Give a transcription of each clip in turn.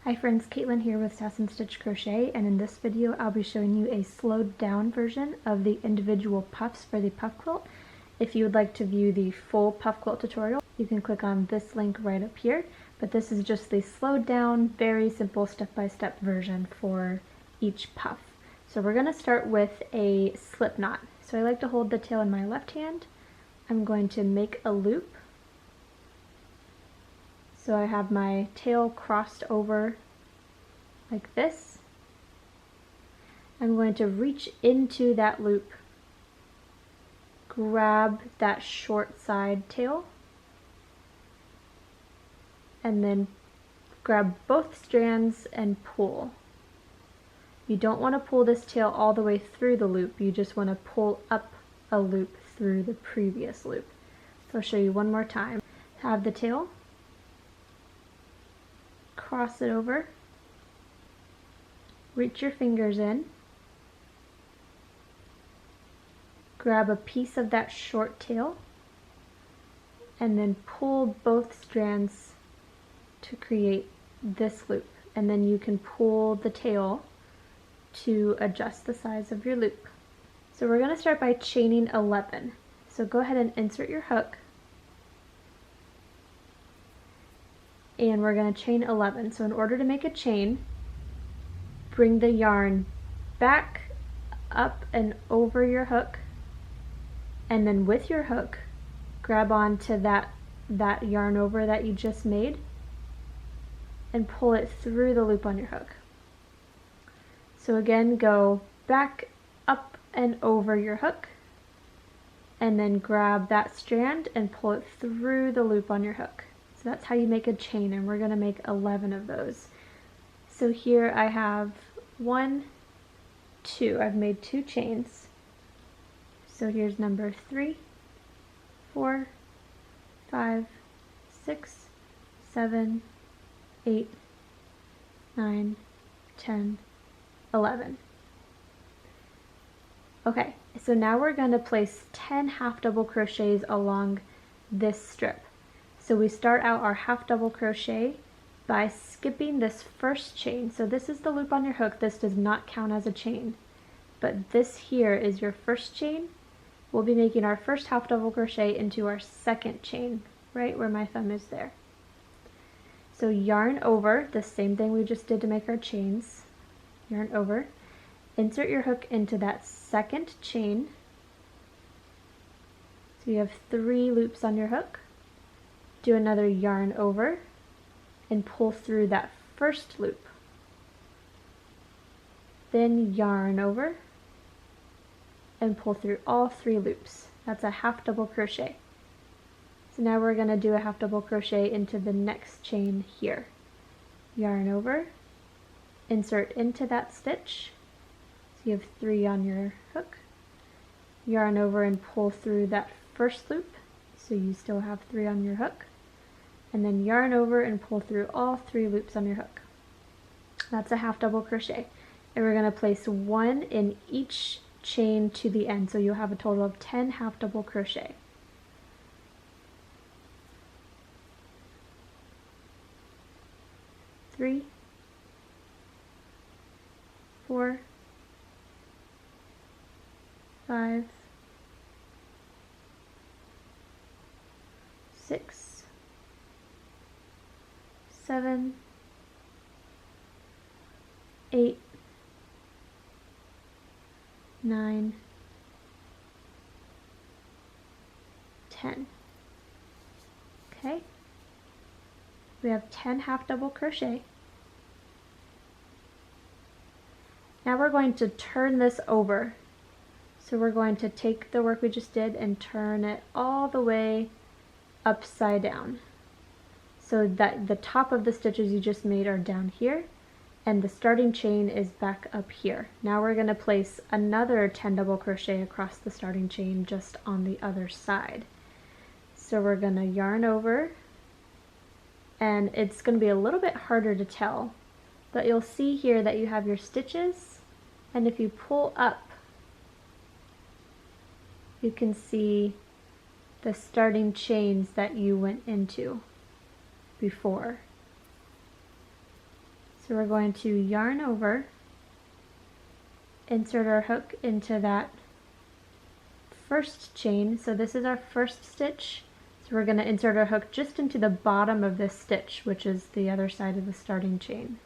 Hi friends, Caitlin here with Sass and Stitch Crochet, and in this video I'll be showing you a slowed down version of the individual puffs for the puff quilt. If you would like to view the full puff quilt tutorial, you can click on this link right up here, but this is just the slowed down, very simple step-by-step version for each puff. So we're going to start with a slip knot. So I like to hold the tail in my left hand. I'm going to make a loop. So I have my tail crossed over like this. I'm going to reach into that loop, grab that short side tail, and then grab both strands and pull. You don't want to pull this tail all the way through the loop, you just want to pull up a loop through the previous loop. So I'll show you one more time. Have the tail, cross it over, reach your fingers in, grab a piece of that short tail, and then pull both strands to create this loop. And then you can pull the tail to adjust the size of your loop. So we're going to start by chaining 11. So go ahead and insert your hook, and we're going to chain 11. So in order to make a chain, bring the yarn back up and over your hook, and then with your hook grab onto that yarn over that you just made and pull it through the loop on your hook. So again, go back up and over your hook, and then grab that strand and pull it through the loop on your hook. So that's how you make a chain, and we're going to make 11 of those. So here I have 1, 2. I've made 2 chains. So here's number 3, 4, 5, 6, 7, 8, 9, 10, 11. Okay, so now we're going to place 10 half double crochets along this strip. So we start out our half double crochet by skipping this first chain. So this is the loop on your hook. This does not count as a chain, but this here is your first chain. We'll be making our first half double crochet into our second chain, right where my thumb is there. So yarn over, the same thing we just did to make our chains. Yarn over, insert your hook into that second chain. So you have 3 loops on your hook. Do another yarn over and pull through that first loop. Then yarn over and pull through all 3 loops. That's a half double crochet. So now we're going to do a half double crochet into the next chain here. Yarn over, insert into that stitch. So you have 3 on your hook. Yarn over and pull through that first loop. So you still have 3 on your hook. And then yarn over and pull through all 3 loops on your hook. That's a half double crochet. And we're going to place 1 in each chain to the end, so you'll have a total of 10 half double crochet. Three, 4, 5, 6, 7, 8, 9, 10. Okay, we have 10 half double crochet. Now we're going to turn this over. So we're going to take the work we just did and turn it all the way upside down, so that the top of the stitches you just made are down here and the starting chain is back up here. Now we're going to place another 10 double crochet across the starting chain just on the other side. So we're going to yarn over, and it's going to be a little bit harder to tell, but you'll see here that you have your stitches, and if you pull up you can see the starting chains that you went into before. So we're going to yarn over, insert our hook into that first chain. So this is our first stitch. So we're going to insert our hook just into the bottom of this stitch, which is the other side of the starting chain.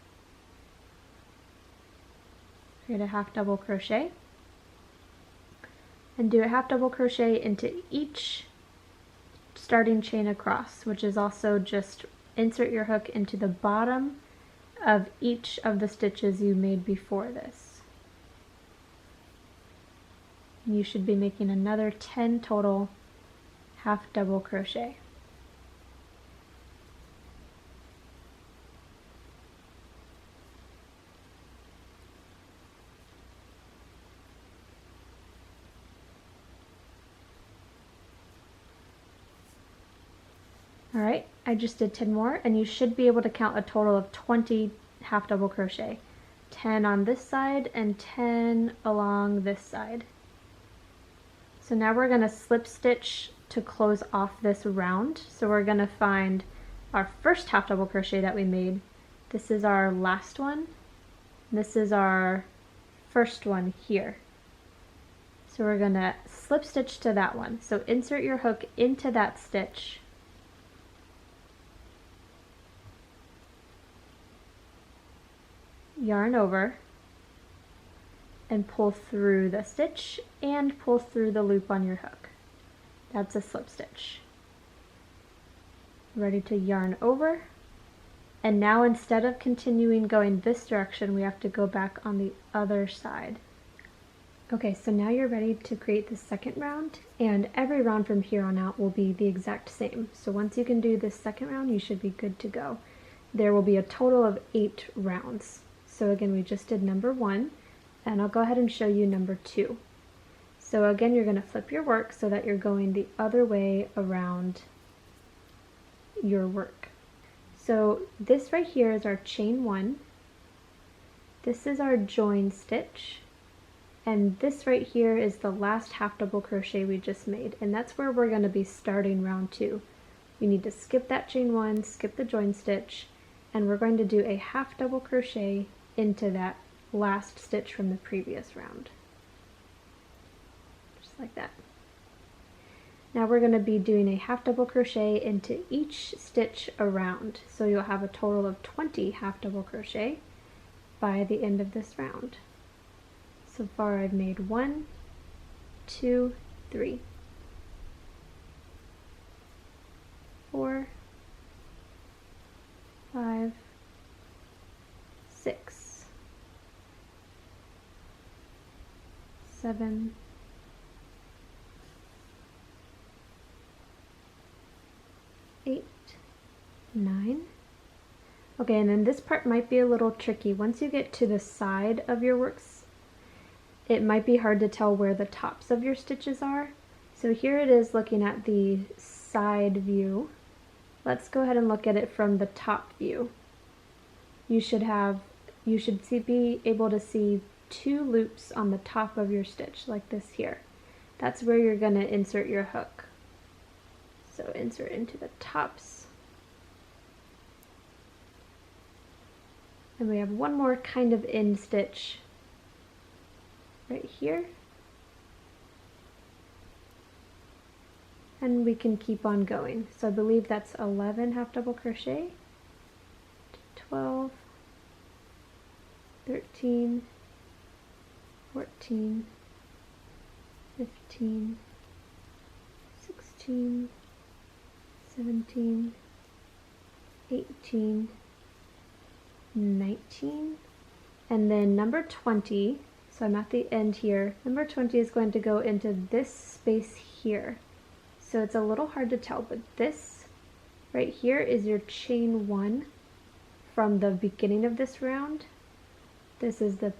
Create a half double crochet and do a half double crochet into each starting chain across, which is also just insert your hook into the bottom of each of the stitches you made before this. You should be making another 10 total half double crochet. Alright, I just did 10 more, and you should be able to count a total of 20 half double crochet. 10 on this side and 10 along this side. So now we're going to slip stitch to close off this round. So we're going to find our first half double crochet that we made. This is our last one. This is our first one here. So we're going to slip stitch to that one. So insert your hook into that stitch. Yarn over and pull through the stitch and pull through the loop on your hook. That's a slip stitch. Ready to yarn over, and now instead of continuing going this direction, we have to go back on the other side. Okay, so now you're ready to create the second round, and every round from here on out will be the exact same. So once you can do this second round, you should be good to go. There will be a total of 8 rounds. So again, we just did number 1, and I'll go ahead and show you number 2. So again, you're going to flip your work so that you're going the other way around your work. So this right here is our chain 1. This is our join stitch. And this right here is the last half double crochet we just made. And that's where we're going to be starting round 2. You need to skip that chain 1, skip the join stitch, and we're going to do a half double crochet into that last stitch from the previous round. Just like that. Now we're going to be doing a half double crochet into each stitch around. So you'll have a total of 20 half double crochet by the end of this round. So far I've made 1, 2, 3, 4, 5, 6, 7, 8, 9. Okay, and then this part might be a little tricky. Once you get to the side of your works, it might be hard to tell where the tops of your stitches are. So here it is looking at the side view. Let's go ahead and look at it from the top view. You should be able to see 2 loops on the top of your stitch, like this here. That's where you're going to insert your hook. So insert into the tops. And we have one more kind of end stitch right here. And we can keep on going. So I believe that's 11 half double crochet, 12, 13, 14, 15, 16, 17, 18, 19, and then number 20, so I'm at the end here, number 20 is going to go into this space here. So it's a little hard to tell, but this right here is your chain 1 from the beginning of this round. This is the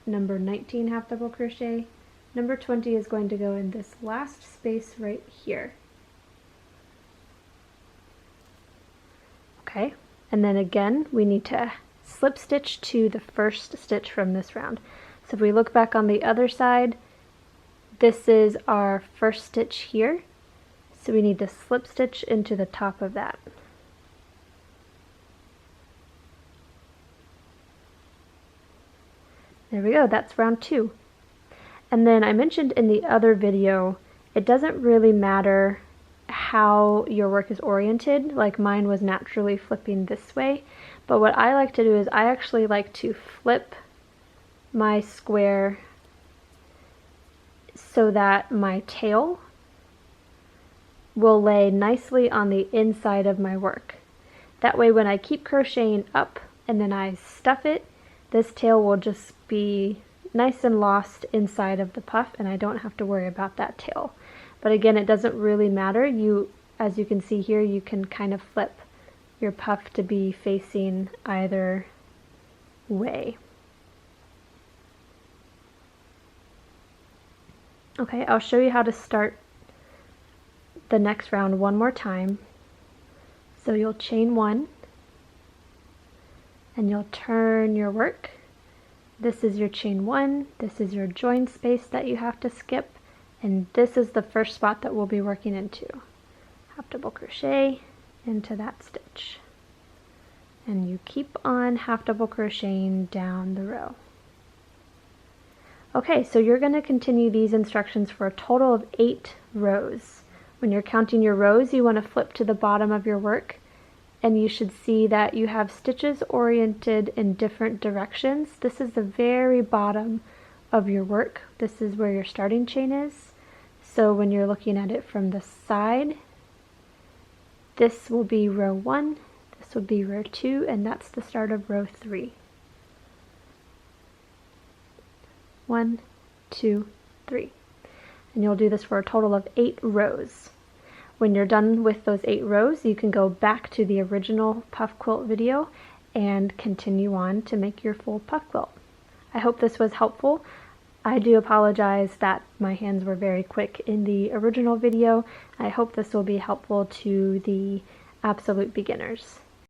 number 19 half double crochet. Number 20 is going to go in this last space right here. Okay, and then again we need to slip stitch to the first stitch from this round. So if we look back on the other side, this is our first stitch here. So we need to slip stitch into the top of that. There we go, that's round 2. And then I mentioned in the other video, it doesn't really matter how your work is oriented, like mine was naturally flipping this way, but what I like to do is I actually like to flip my square so that my tail will lay nicely on the inside of my work. That way when I keep crocheting up and then I stuff it, this tail will just be nice and lost inside of the puff and I don't have to worry about that tail. But again, it doesn't really matter. As you can see here, you can kind of flip your puff to be facing either way. Okay, I'll show you how to start the next round one more time. So you'll chain 1 and you'll turn your work. This is your chain 1, this is your join space that you have to skip, and this is the first spot that we'll be working into. Half double crochet into that stitch. And you keep on half double crocheting down the row. Okay, so you're going to continue these instructions for a total of 8 rows. When you're counting your rows, you want to flip to the bottom of your work, and you should see that you have stitches oriented in different directions. This is the very bottom of your work. This is where your starting chain is. So when you're looking at it from the side, this will be row 1, this will be row 2, and that's the start of row 3. 1, 2, 3. And you'll do this for a total of 8 rows. When you're done with those 8 rows, you can go back to the original puff quilt video and continue on to make your full puff quilt. I hope this was helpful. I do apologize that my hands were very quick in the original video. I hope this will be helpful to the absolute beginners.